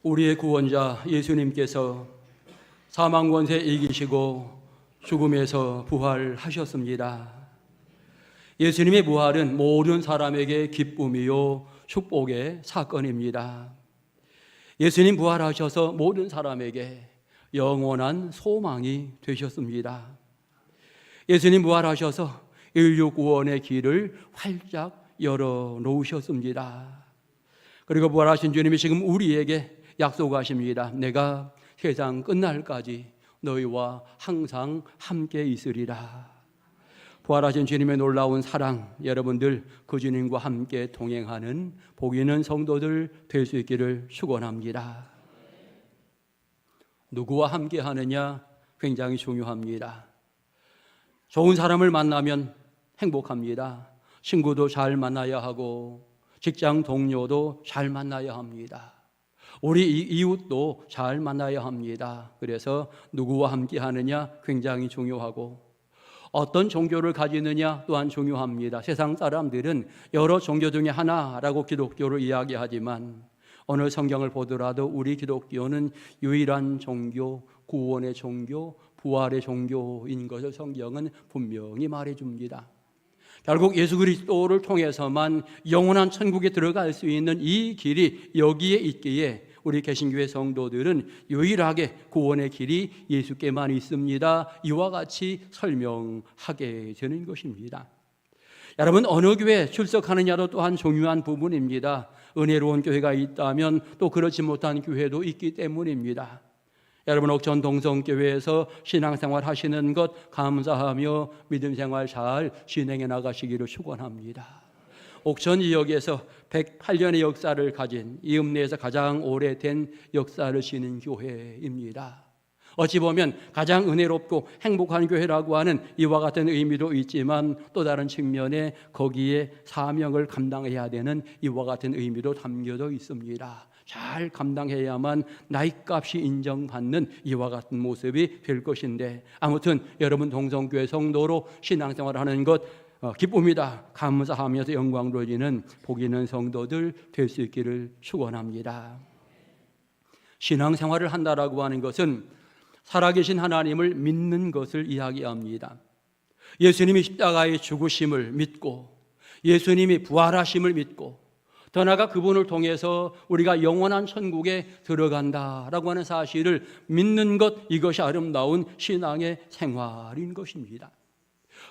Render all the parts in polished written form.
우리의 구원자 예수님께서 사망 권세 이기시고 죽음에서 부활하셨습니다. 예수님의 부활은 모든 사람에게 기쁨이요 축복의 사건입니다. 예수님 부활하셔서 모든 사람에게 영원한 소망이 되셨습니다. 예수님 부활하셔서 인류 구원의 길을 활짝 열어놓으셨습니다. 그리고 부활하신 주님이 지금 우리에게 약속하십니다. 내가 세상 끝날까지 너희와 항상 함께 있으리라. 부활하신 주님의 놀라운 사랑, 여러분들 그 주님과 함께 동행하는 복 있는 성도들 될 수 있기를 축원합니다. 누구와 함께 하느냐 굉장히 중요합니다. 좋은 사람을 만나면 행복합니다. 친구도 잘 만나야 하고 직장 동료도 잘 만나야 합니다. 우리 이웃도 잘 만나야 합니다. 그래서 누구와 함께 하느냐 굉장히 중요하고 어떤 종교를 가지느냐 또한 중요합니다. 세상 사람들은 여러 종교 중에 하나라고 기독교를 이야기하지만 오늘 성경을 보더라도 우리 기독교는 유일한 종교, 구원의 종교, 부활의 종교인 것을 성경은 분명히 말해줍니다. 결국 예수 그리스도를 통해서만 영원한 천국에 들어갈 수 있는 이 길이 여기에 있기에 우리 개신교회 성도들은 유일하게 구원의 길이 예수께만 있습니다. 이와 같이 설명하게 되는 것입니다. 여러분, 어느 교회 출석하느냐도 또한 중요한 부분입니다. 은혜로운 교회가 있다면 또 그렇지 못한 교회도 있기 때문입니다. 여러분, 옥천 동성교회에서 신앙생활 하시는 것 감사하며 믿음생활 잘 진행해 나가시기를 축원합니다. 옥천 지역에서 108년의 역사를 가진 이읍내에서 가장 오래된 역사를 지닌 교회입니다. 어찌 보면 가장 은혜롭고 행복한 교회라고 하는 이와 같은 의미도 있지만 또 다른 측면에 거기에 사명을 감당해야 되는 이와 같은 의미도 담겨져 있습니다. 잘 감당해야만 나이값이 인정받는 이와 같은 모습이 될 것인데, 아무튼 여러분 동성교회 성도로 신앙생활을 하는 것 기쁩니다. 감사하면서 영광 돌리는 복 있는 성도들 될 수 있기를 축원합니다. 신앙생활을 한다라고 하는 것은 살아계신 하나님을 믿는 것을 이야기합니다. 예수님이 십자가의 죽으심을 믿고 예수님이 부활하심을 믿고 더 나아가 그분을 통해서 우리가 영원한 천국에 들어간다라고 하는 사실을 믿는 것, 이것이 아름다운 신앙의 생활인 것입니다.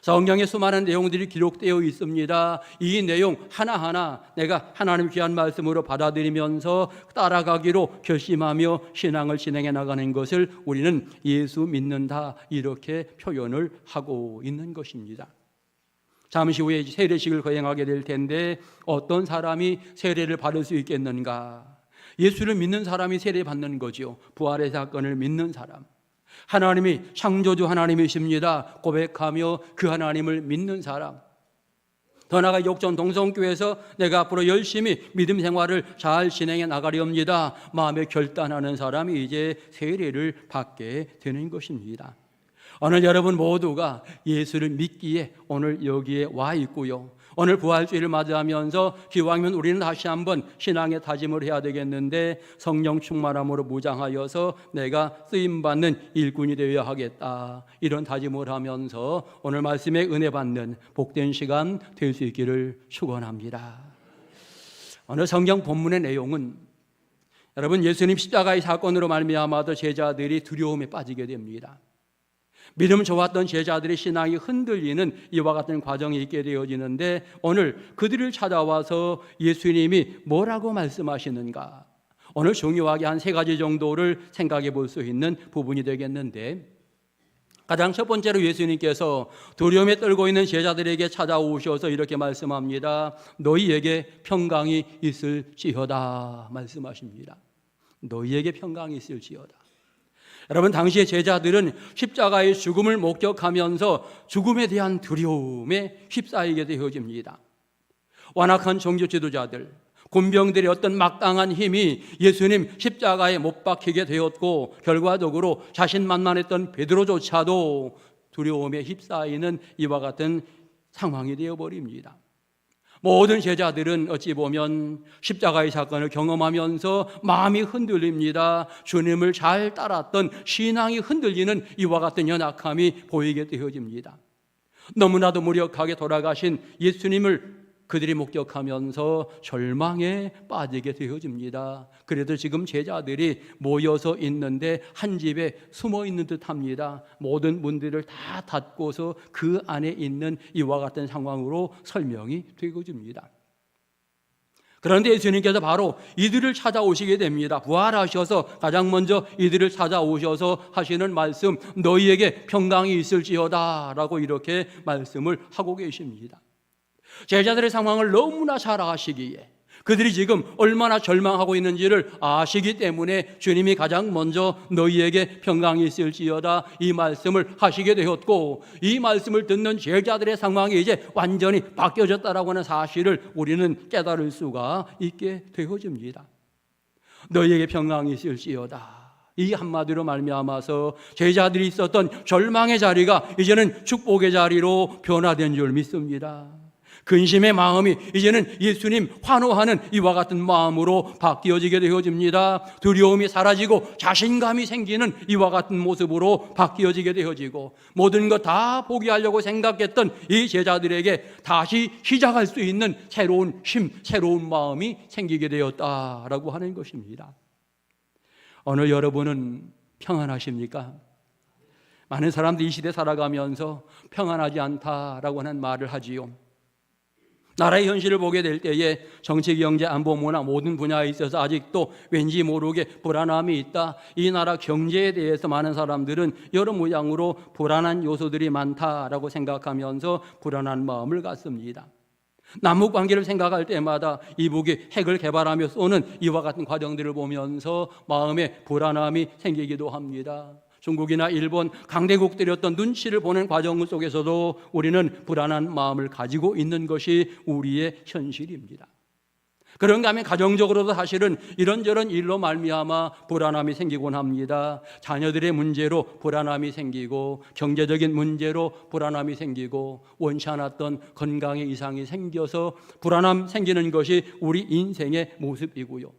성경에 수많은 내용들이 기록되어 있습니다. 이 내용 하나하나 내가 하나님 귀한 말씀으로 받아들이면서 따라가기로 결심하며 신앙을 진행해 나가는 것을 우리는 예수 믿는다 이렇게 표현을 하고 있는 것입니다. 잠시 후에 세례식을 거행하게 될 텐데 어떤 사람이 세례를 받을 수 있겠는가? 예수를 믿는 사람이 세례 받는 거죠. 부활의 사건을 믿는 사람. 하나님이 창조주 하나님이십니다 고백하며 그 하나님을 믿는 사람. 더 나아가 옥천 동성교회에서 내가 앞으로 열심히 믿음 생활을 잘 진행해 나가렵니다 마음에 결단하는 사람이 이제 세례를 받게 되는 것입니다. 오늘 여러분 모두가 예수를 믿기에 오늘 여기에 와 있고요. 오늘 부활주의를 맞이하면서 기왕이면 우리는 다시 한번 신앙의 다짐을 해야 되겠는데 성령 충만함으로 무장하여서 내가 쓰임받는 일꾼이 되어야 하겠다. 이런 다짐을 하면서 오늘 말씀에 은혜 받는 복된 시간 될 수 있기를 축원합니다. 오늘 성경 본문의 내용은 여러분 예수님 십자가의 사건으로 말미암아도 제자들이 두려움에 빠지게 됩니다. 믿음 좋았던 제자들의 신앙이 흔들리는 이와 같은 과정이 있게 되어지는데 오늘 그들을 찾아와서 예수님이 뭐라고 말씀하시는가? 오늘 중요하게 한 3가지 정도를 생각해 볼 수 있는 부분이 되겠는데, 가장 첫 번째로 예수님께서 두려움에 떨고 있는 제자들에게 찾아오셔서 이렇게 말씀합니다. 너희에게 평강이 있을지어다 말씀하십니다. 너희에게 평강이 있을지어다. 여러분, 당시의 제자들은 십자가의 죽음을 목격하면서 죽음에 대한 두려움에 휩싸이게 되어집니다. 완악한 종교 지도자들, 군병들의 어떤 막강한 힘이 예수님 십자가에 못 박히게 되었고 결과적으로 자신만만했던 베드로조차도 두려움에 휩싸이는 이와 같은 상황이 되어버립니다. 모든 제자들은 어찌 보면 십자가의 사건을 경험하면서 마음이 흔들립니다. 주님을 잘 따랐던 신앙이 흔들리는 이와 같은 연약함이 보이게 되어집니다. 너무나도 무력하게 돌아가신 예수님을 그들이 목격하면서 절망에 빠지게 되어집니다. 그래도 지금 제자들이 모여서 있는데 한 집에 숨어 있는 듯합니다. 모든 문들을 다 닫고서 그 안에 있는 이와 같은 상황으로 설명이 되어집니다. 그런데 예수님께서 바로 이들을 찾아오시게 됩니다. 부활하셔서 가장 먼저 이들을 찾아오셔서 하시는 말씀, 너희에게 평강이 있을지어다 라고 이렇게 말씀을 하고 계십니다. 제자들의 상황을 너무나 잘 아시기에, 그들이 지금 얼마나 절망하고 있는지를 아시기 때문에 주님이 가장 먼저 너희에게 평강이 있을지어다 이 말씀을 하시게 되었고, 이 말씀을 듣는 제자들의 상황이 이제 완전히 바뀌어졌다라고 하는 사실을 우리는 깨달을 수가 있게 되어집니다. 너희에게 평강이 있을지어다, 이 한마디로 말미암아서 제자들이 있었던 절망의 자리가 이제는 축복의 자리로 변화된 줄 믿습니다. 근심의 마음이 이제는 예수님 환호하는 이와 같은 마음으로 바뀌어지게 되어집니다. 두려움이 사라지고 자신감이 생기는 이와 같은 모습으로 바뀌어지게 되어지고, 모든 것 다 포기하려고 생각했던 이 제자들에게 다시 시작할 수 있는 새로운 힘, 새로운 마음이 생기게 되었다라고 하는 것입니다. 오늘 여러분은 평안하십니까? 많은 사람들이 이 시대 살아가면서 평안하지 않다라고 하는 말을 하지요. 나라의 현실을 보게 될 때에 정치, 경제, 안보, 문화 모든 분야에 있어서 아직도 왠지 모르게 불안함이 있다. 이 나라 경제에 대해서 많은 사람들은 여러 모양으로 불안한 요소들이 많다라고 생각하면서 불안한 마음을 갖습니다. 남북 관계를 생각할 때마다 이북이 핵을 개발하며 쏘는 이와 같은 과정들을 보면서 마음에 불안함이 생기기도 합니다. 중국이나 일본 강대국들이었던 눈치를 보는 과정 속에서도 우리는 불안한 마음을 가지고 있는 것이 우리의 현실입니다. 그런가 하면 가정적으로도 사실은 이런저런 일로 말미암아 불안함이 생기곤 합니다. 자녀들의 문제로 불안함이 생기고, 경제적인 문제로 불안함이 생기고, 원치 않았던 건강에 이상이 생겨서 불안함 생기는 것이 우리 인생의 모습이고요.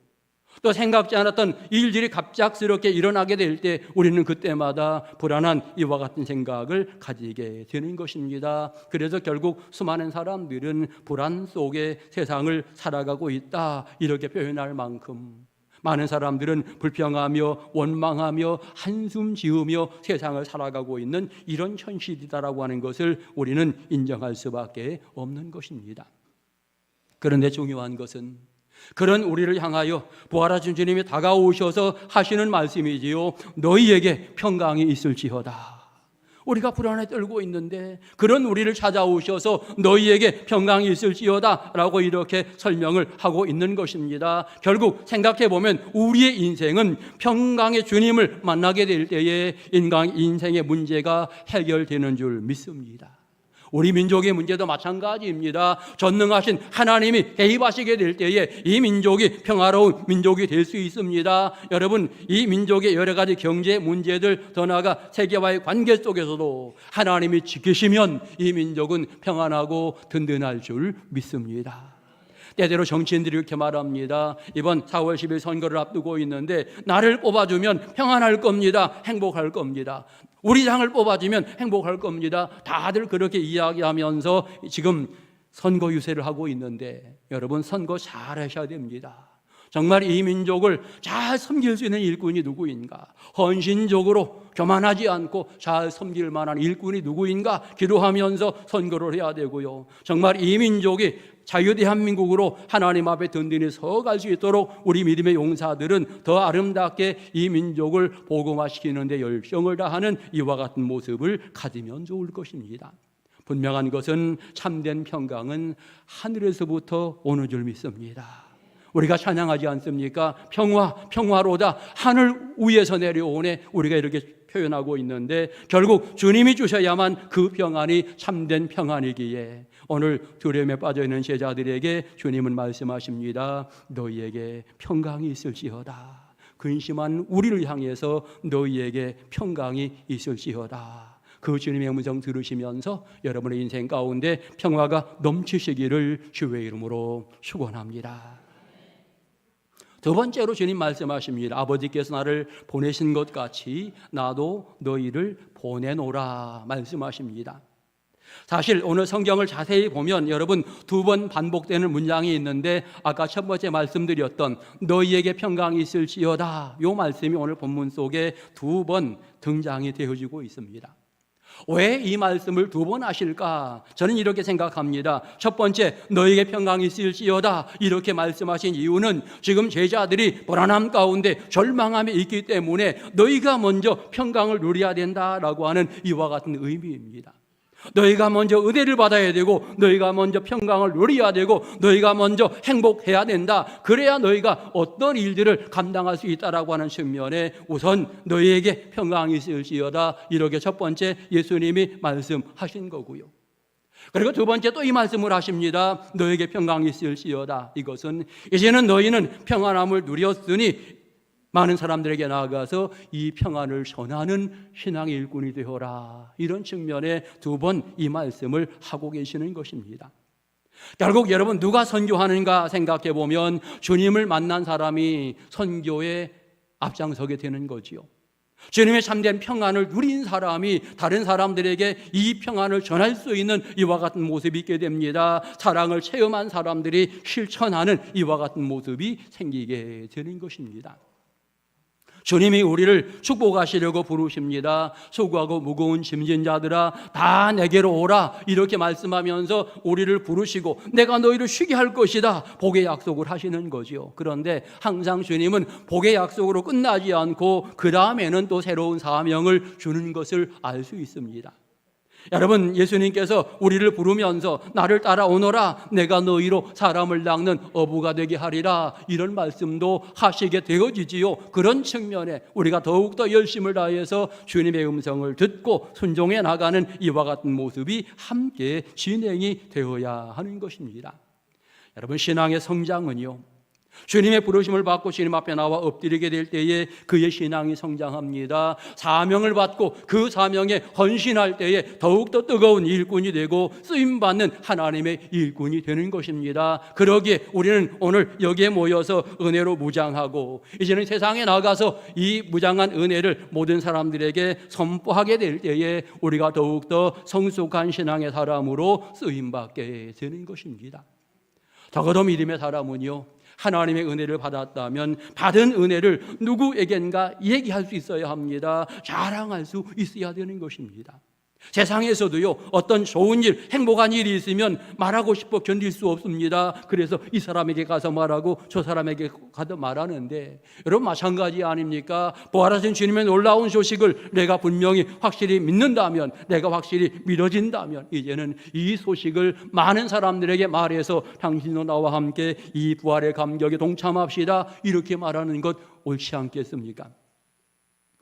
또 생각지 않았던 일들이 갑작스럽게 일어나게 될 때 우리는 그때마다 불안한 이와 같은 생각을 가지게 되는 것입니다. 그래서 결국 수많은 사람들은 불안 속에 세상을 살아가고 있다 이렇게 표현할 만큼 많은 사람들은 불평하며 원망하며 한숨 지으며 세상을 살아가고 있는 이런 현실이다라고 하는 것을 우리는 인정할 수밖에 없는 것입니다. 그런데 중요한 것은 그런 우리를 향하여 부활하신 주님이 다가오셔서 하시는 말씀이지요. 너희에게 평강이 있을지어다. 우리가 불안에 떨고 있는데 그런 우리를 찾아오셔서 너희에게 평강이 있을지어다 라고 이렇게 설명을 하고 있는 것입니다. 결국 생각해 보면 우리의 인생은 평강의 주님을 만나게 될 때에 인생의 문제가 해결되는 줄 믿습니다. 우리 민족의 문제도 마찬가지입니다. 전능하신 하나님이 개입하시게 될 때에 이 민족이 평화로운 민족이 될 수 있습니다. 여러분, 이 민족의 여러 가지 경제 문제들, 더 나아가 세계와의 관계 속에서도 하나님이 지키시면 이 민족은 평안하고 든든할 줄 믿습니다. 때때로 정치인들이 이렇게 말합니다. 이번 4월 10일 선거를 앞두고 있는데 나를 뽑아주면 평안할 겁니다. 행복할 겁니다. 우리 당을 뽑아주면 행복할 겁니다. 다들 그렇게 이야기하면서 지금 선거 유세를 하고 있는데, 여러분 선거 잘 하셔야 됩니다. 정말 이 민족을 잘 섬길 수 있는 일꾼이 누구인가? 헌신적으로 교만하지 않고 잘 섬길 만한 일꾼이 누구인가? 기도하면서 선거를 해야 되고요. 정말 이 민족이 자유대한민국으로 하나님 앞에 든든히 서갈 수 있도록 우리 믿음의 용사들은 더 아름답게 이 민족을 복음화시키는 데 열정을 다하는 이와 같은 모습을 가지면 좋을 것입니다. 분명한 것은 참된 평강은 하늘에서부터 오는 줄 믿습니다. 우리가 찬양하지 않습니까? 평화로다 하늘 위에서 내려오네, 우리가 이렇게 표현하고 있는데 결국 주님이 주셔야만 그 평안이 참된 평안이기에 오늘 두려움에 빠져있는 제자들에게 주님은 말씀하십니다. 너희에게 평강이 있을지어다. 근심한 우리를 향해서 너희에게 평강이 있을지어다. 그 주님의 음성 들으시면서 여러분의 인생 가운데 평화가 넘치시기를 주의 이름으로 축원합니다. 두 번째로 주님 말씀하십니다. 아버지께서 나를 보내신 것 같이 나도 너희를 보내노라 말씀하십니다. 사실 오늘 성경을 자세히 보면 여러분 두 번 반복되는 문장이 있는데 아까 첫 번째 말씀드렸던 너희에게 평강이 있을지어다 이 말씀이 오늘 본문 속에 두 번 등장이 되어지고 있습니다. 왜 이 말씀을 두 번 하실까? 저는 이렇게 생각합니다. 첫 번째, 너에게 평강이 있을지어다 이렇게 말씀하신 이유는 지금 제자들이 불안함 가운데 절망함에 있기 때문에 너희가 먼저 평강을 누려야 된다라고 하는 이와 같은 의미입니다. 너희가 먼저 은혜를 받아야 되고 너희가 먼저 평강을 누려야 되고 너희가 먼저 행복해야 된다. 그래야 너희가 어떤 일들을 감당할 수 있다라고 하는 측면에 우선 너희에게 평강이 있을지어다 이렇게 첫 번째 예수님이 말씀하신 거고요. 그리고 두 번째 또 이 말씀을 하십니다. 너에게 평강이 있을지어다. 이것은 이제는 너희는 평안함을 누렸으니 많은 사람들에게 나아가서 이 평안을 전하는 신앙의 일꾼이 되어라. 이런 측면에 두 번 이 말씀을 하고 계시는 것입니다. 결국 여러분 누가 선교하는가 생각해 보면 주님을 만난 사람이 선교에 앞장서게 되는 거지요. 주님의 참된 평안을 누린 사람이 다른 사람들에게 이 평안을 전할 수 있는 이와 같은 모습이 있게 됩니다. 사랑을 체험한 사람들이 실천하는 이와 같은 모습이 생기게 되는 것입니다. 주님이 우리를 축복하시려고 부르십니다. 수고하고 무거운 짐진 자들아 다 내게로 오라 이렇게 말씀하면서 우리를 부르시고 내가 너희를 쉬게 할 것이다 복의 약속을 하시는 거죠. 그런데 항상 주님은 복의 약속으로 끝나지 않고 그 다음에는 또 새로운 사명을 주는 것을 알 수 있습니다. 여러분 예수님께서 우리를 부르면서 나를 따라오너라 내가 너희로 사람을 낚는 어부가 되게 하리라 이런 말씀도 하시게 되어지지요. 그런 측면에 우리가 더욱더 열심을 다해서 주님의 음성을 듣고 순종해 나가는 이와 같은 모습이 함께 진행이 되어야 하는 것입니다. 여러분 신앙의 성장은요 주님의 부르심을 받고 주님 앞에 나와 엎드리게 될 때에 그의 신앙이 성장합니다. 사명을 받고 그 사명에 헌신할 때에 더욱더 뜨거운 일꾼이 되고 쓰임받는 하나님의 일꾼이 되는 것입니다. 그러기에 우리는 오늘 여기에 모여서 은혜로 무장하고 이제는 세상에 나가서 이 무장한 은혜를 모든 사람들에게 선포하게 될 때에 우리가 더욱더 성숙한 신앙의 사람으로 쓰임받게 되는 것입니다. 적어도 믿음의 사람은요 하나님의 은혜를 받았다면 받은 은혜를 누구에겐가 얘기할 수 있어야 합니다. 자랑할 수 있어야 되는 것입니다. 세상에서도요 어떤 좋은 일, 행복한 일이 있으면 말하고 싶어 견딜 수 없습니다. 그래서 이 사람에게 가서 말하고 저 사람에게 가서 말하는데 여러분 마찬가지 아닙니까? 부활하신 주님의 놀라운 소식을 내가 분명히 확실히 믿는다면 내가 확실히 믿어진다면 이제는 이 소식을 많은 사람들에게 말해서 당신도 나와 함께 이 부활의 감격에 동참합시다 이렇게 말하는 것 옳지 않겠습니까?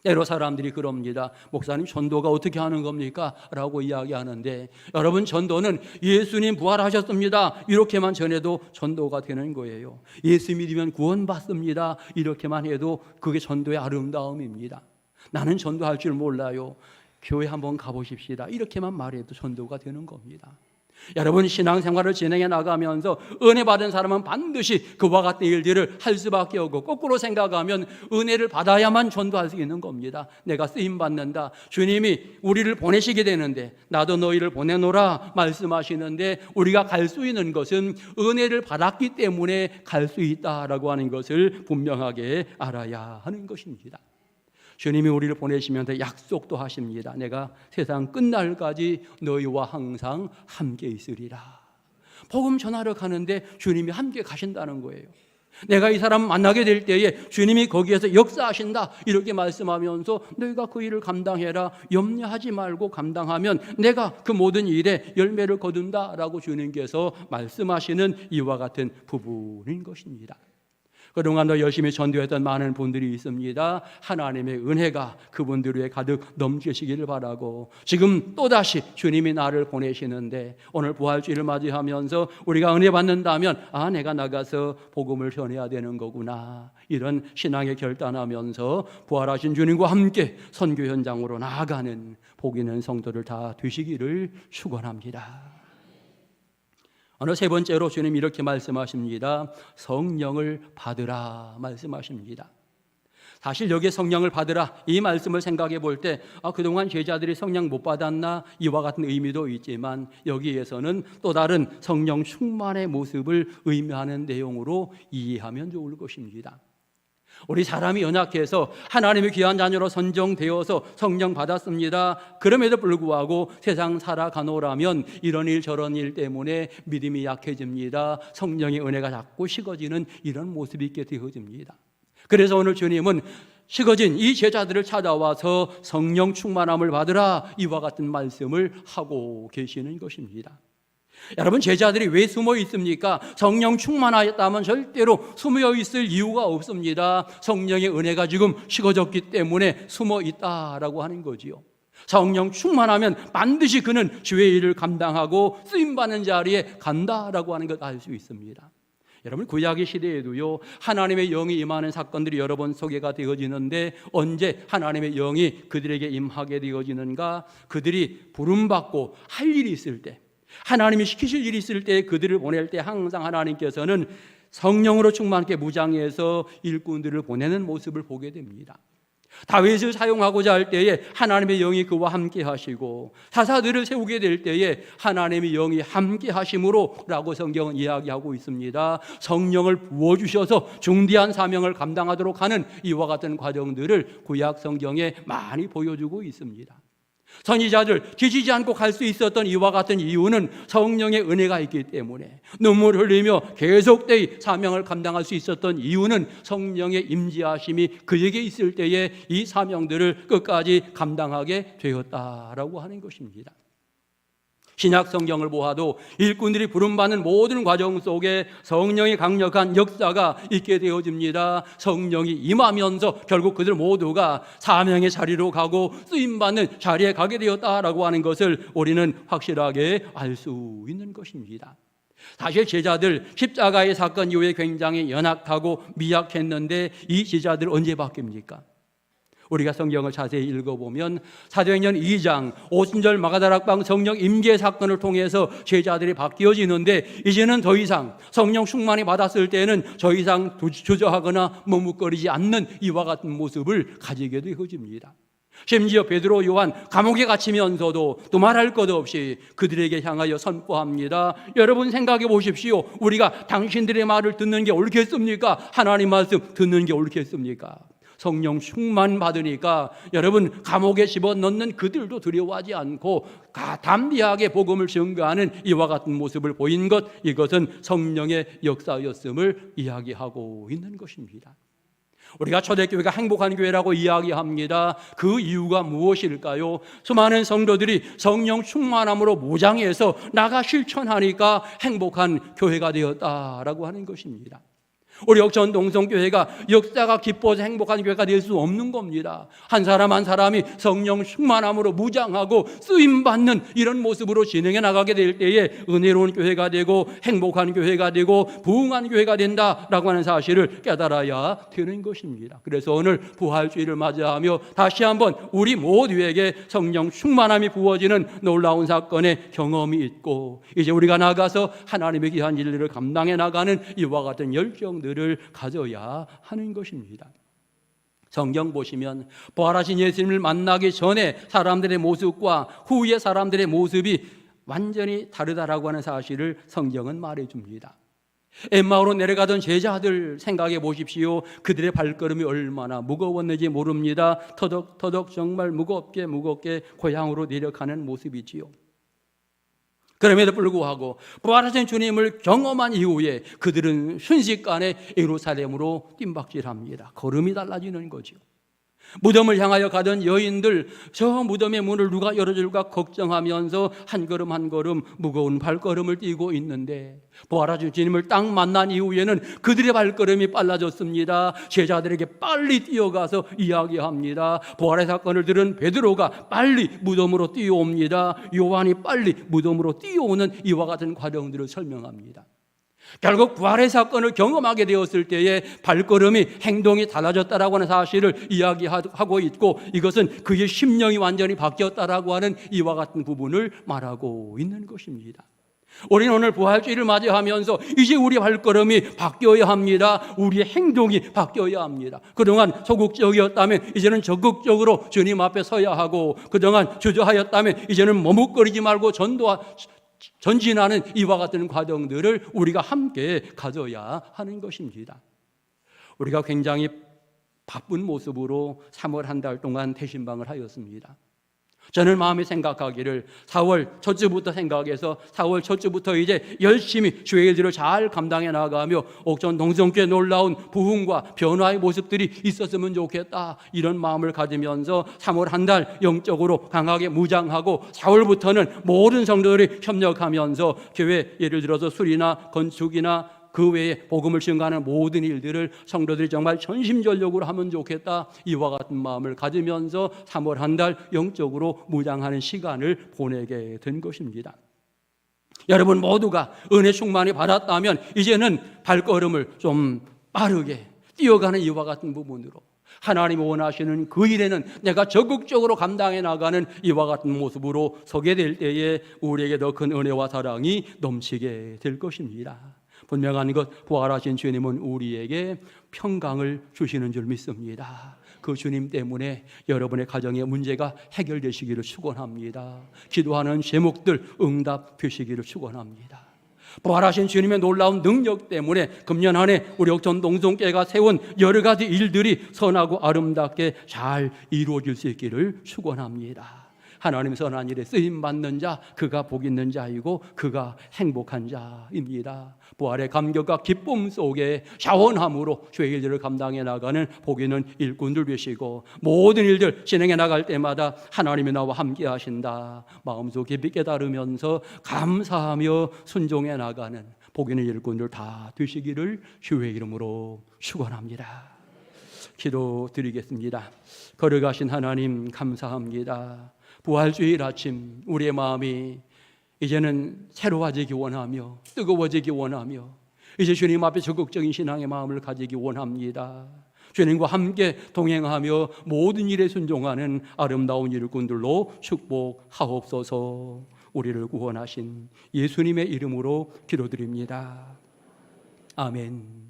때로 사람들이 그럽니다. 목사님 전도가 어떻게 하는 겁니까? 라고 이야기하는데 여러분 전도는 예수님 부활하셨습니다 이렇게만 전해도 전도가 되는 거예요. 예수 믿으면 구원받습니다 이렇게만 해도 그게 전도의 아름다움입니다. 나는 전도할 줄 몰라요. 교회 한번 가보십시다 이렇게만 말해도 전도가 되는 겁니다. 여러분 신앙생활을 진행해 나가면서 은혜 받은 사람은 반드시 그와 같은 일들을 할 수밖에 없고 거꾸로 생각하면 은혜를 받아야만 전도할 수 있는 겁니다. 내가 쓰임받는다. 주님이 우리를 보내시게 되는데 나도 너희를 보내노라 말씀하시는데 우리가 갈 수 있는 것은 은혜를 받았기 때문에 갈 수 있다라고 하는 것을 분명하게 알아야 하는 것입니다. 주님이 우리를 보내시면서 약속도 하십니다. 내가 세상 끝날까지 너희와 항상 함께 있으리라. 복음 전하러 가는데 주님이 함께 가신다는 거예요. 내가 이 사람 만나게 될 때에 주님이 거기에서 역사하신다 이렇게 말씀하면서 너희가 그 일을 감당해라 염려하지 말고 감당하면 내가 그 모든 일에 열매를 거둔다라고 주님께서 말씀하시는 이와 같은 부분인 것입니다. 그동안도 열심히 전도했던 많은 분들이 있습니다. 하나님의 은혜가 그분들 위해 가득 넘치시기를 바라고, 지금 또다시 주님이 나를 보내시는데 오늘 부활주일을 맞이하면서 우리가 은혜 받는다면 내가 나가서 복음을 전해야 되는 거구나, 이런 신앙의 결단하면서 부활하신 주님과 함께 선교 현장으로 나아가는 복 있는 성도들 다 되시기를 축원합니다. 어느 세 번째로 주님 이렇게 말씀하십니다. 성령을 받으라 말씀하십니다. 사실 여기에 성령을 받으라 이 말씀을 생각해 볼 때 그동안 제자들이 성령 못 받았나, 이와 같은 의미도 있지만 여기에서는 또 다른 성령 충만의 모습을 의미하는 내용으로 이해하면 좋을 것입니다. 우리 사람이 연약해서 하나님의 귀한 자녀로 선정되어서 성령 받았습니다. 그럼에도 불구하고 세상 살아가노라면 이런 일 저런 일 때문에 믿음이 약해집니다. 성령의 은혜가 자꾸 식어지는 이런 모습이 있게 되어집니다. 그래서 오늘 주님은 식어진 이 제자들을 찾아와서 성령 충만함을 받으라, 이와 같은 말씀을 하고 계시는 것입니다. 여러분, 제자들이 왜 숨어 있습니까? 성령 충만하였다면 절대로 숨어 있을 이유가 없습니다. 성령의 은혜가 지금 식어졌기 때문에 숨어 있다라고 하는 거지요. 성령 충만하면 반드시 그는 주의 일을 감당하고 쓰임받는 자리에 간다라고 하는 것 알 수 있습니다. 여러분, 구약의 시대에도요, 하나님의 영이 임하는 사건들이 여러 번 소개가 되어지는데 언제 하나님의 영이 그들에게 임하게 되어지는가? 그들이 부름받고 할 일이 있을 때, 하나님이 시키실 일이 있을 때, 그들을 보낼 때 항상 하나님께서는 성령으로 충만하게 무장해서 일꾼들을 보내는 모습을 보게 됩니다. 다윗을 사용하고자 할 때에 하나님의 영이 그와 함께 하시고, 사사들을 세우게 될 때에 하나님의 영이 함께 하심으로 라고 성경은 이야기하고 있습니다. 성령을 부어주셔서 중대한 사명을 감당하도록 하는 이와 같은 과정들을 구약 성경에 많이 보여주고 있습니다. 선지자들 지치지 않고 갈 수 있었던 이와 같은 이유는 성령의 은혜가 있기 때문에, 눈물 흘리며 계속되이 사명을 감당할 수 있었던 이유는 성령의 임재하심이 그에게 있을 때에 이 사명들을 끝까지 감당하게 되었다라고 하는 것입니다. 신약 성경을 보아도 일꾼들이 부름받는 모든 과정 속에 성령의 강력한 역사가 있게 되어집니다. 성령이 임하면서 결국 그들 모두가 사명의 자리로 가고 쓰임받는 자리에 가게 되었다라고 하는 것을 우리는 확실하게 알 수 있는 것입니다. 사실 제자들 십자가의 사건 이후에 굉장히 연약하고 미약했는데 이 제자들 언제 바뀝니까? 우리가 성경을 자세히 읽어보면 사도행전 2장 오순절 마가다락방 성령 임재 사건을 통해서 제자들이 바뀌어지는데, 이제는 더 이상 성령 충만히 받았을 때는 더 이상 주저하거나 머뭇거리지 않는 이와 같은 모습을 가지게 되어집니다. 심지어 베드로, 요한 감옥에 갇히면서도 또 말할 것 없이 그들에게 향하여 선포합니다. 여러분 생각해 보십시오. 우리가 당신들의 말을 듣는 게 옳겠습니까? 하나님 말씀 듣는 게 옳겠습니까? 성령 충만 받으니까 여러분, 감옥에 집어넣는 그들도 두려워하지 않고 담대하게 복음을 증거하는 이와 같은 모습을 보인 것, 이것은 성령의 역사였음을 이야기하고 있는 것입니다. 우리가 초대교회가 행복한 교회라고 이야기합니다. 그 이유가 무엇일까요? 수많은 성도들이 성령 충만함으로 무장해서 나가 실천하니까 행복한 교회가 되었다라고 하는 것입니다. 우리 옥천 동성교회가 역사가 기뻐서 행복한 교회가 될 수 없는 겁니다. 한 사람 한 사람이 성령 충만함으로 무장하고 쓰임받는 이런 모습으로 진행해 나가게 될 때에 은혜로운 교회가 되고 행복한 교회가 되고 부흥한 교회가 된다라고 하는 사실을 깨달아야 되는 것입니다. 그래서 오늘 부활주의를 맞이하며 다시 한번 우리 모두에게 성령 충만함이 부어지는 놀라운 사건의 경험이 있고, 이제 우리가 나가서 하나님의 귀한 진리를 감당해 나가는 이와 같은 열정 들을 가져야 하는 것입니다. 성경 보시면 부활하신 예수님을 만나기 전에 사람들의 모습과 후의 사람들의 모습이 완전히 다르다라고 하는 사실을 성경은 말해줍니다. 엠마오로 내려가던 제자들 생각해 보십시오. 그들의 발걸음이 얼마나 무거웠는지 모릅니다. 터덕터덕 정말 무겁게 고향으로 내려가는 모습이지요. 그럼에도 불구하고 부활하신 주님을 경험한 이후에 그들은 순식간에 예루살렘으로 뜀박질합니다. 걸음이 달라지는 거죠. 무덤을 향하여 가던 여인들, 저 무덤의 문을 누가 열어줄까 걱정하면서 한 걸음 한 걸음 무거운 발걸음을 뛰고 있는데, 부활하신 주님을 딱 만난 이후에는 그들의 발걸음이 빨라졌습니다. 제자들에게 빨리 뛰어가서 이야기합니다. 부활의 사건을 들은 베드로가 빨리 무덤으로 뛰어옵니다. 요한이 빨리 무덤으로 뛰어오는 이와 같은 과정들을 설명합니다. 결국 부활의 사건을 경험하게 되었을 때에 발걸음이, 행동이 달라졌다라고 하는 사실을 이야기하고 있고, 이것은 그의 심령이 완전히 바뀌었다라고 하는 이와 같은 부분을 말하고 있는 것입니다. 우리는 오늘 부활주의를 맞이하면서 이제 우리 발걸음이 바뀌어야 합니다. 우리의 행동이 바뀌어야 합니다. 그동안 소극적이었다면 이제는 적극적으로 주님 앞에 서야 하고, 그동안 주저하였다면 이제는 머뭇거리지 말고 전진하는 이와 같은 과정들을 우리가 함께 가져야 하는 것입니다. 우리가 굉장히 바쁜 모습으로 3월 한 달 동안 대신방을 하였습니다. 저는 마음에 생각하기를 4월 첫 주부터 생각해서 4월 첫 주부터 이제 열심히 주의 일들을 잘 감당해 나가며 옥천 동성교회 놀라운 부흥과 변화의 모습들이 있었으면 좋겠다, 이런 마음을 가지면서 3월 한 달 영적으로 강하게 무장하고 4월부터는 모든 성도들이 협력하면서 교회, 예를 들어서 수리나 건축이나 그 외에 복음을 증거하는 모든 일들을 성도들이 정말 전심전력으로 하면 좋겠다, 이와 같은 마음을 가지면서 3월 한 달 영적으로 무장하는 시간을 보내게 된 것입니다. 여러분 모두가 은혜 충만히 받았다면 이제는 발걸음을 좀 빠르게 뛰어가는 이와 같은 부분으로 하나님이 원하시는 그 일에는 내가 적극적으로 감당해 나가는 이와 같은 모습으로 서게 될 때에 우리에게 더 큰 은혜와 사랑이 넘치게 될 것입니다. 분명한 것, 부활하신 주님은 우리에게 평강을 주시는 줄 믿습니다. 그 주님 때문에 여러분의 가정의 문제가 해결되시기를 축원합니다. 기도하는 제목들 응답되시기를 축원합니다. 부활하신 주님의 놀라운 능력 때문에 금년 한 해 우리 옥천 동성교회가 세운 여러 가지 일들이 선하고 아름답게 잘 이루어질 수 있기를 축원합니다. 하나님 선한 일에 쓰임받는 자, 그가 복 있는 자이고 그가 행복한 자입니다. 부활의 감격과 기쁨 속에 자원함으로 주의 일들을 감당해 나가는 복 있는 일꾼들 되시고, 모든 일들 진행해 나갈 때마다 하나님이 나와 함께 하신다 마음속 깊이 깨달으면서 감사하며 순종해 나가는 복 있는 일꾼들 다 되시기를 주의 이름으로 축원합니다. 기도드리겠습니다. 걸어가신 하나님 감사합니다. 부활주일 아침 우리의 마음이 이제는 새로워지기 원하며 뜨거워지기 원하며 이제 주님 앞에 적극적인 신앙의 마음을 가지기 원합니다. 주님과 함께 동행하며 모든 일에 순종하는 아름다운 일꾼들로 축복하옵소서. 우리를 구원하신 예수님의 이름으로 기도드립니다. 아멘.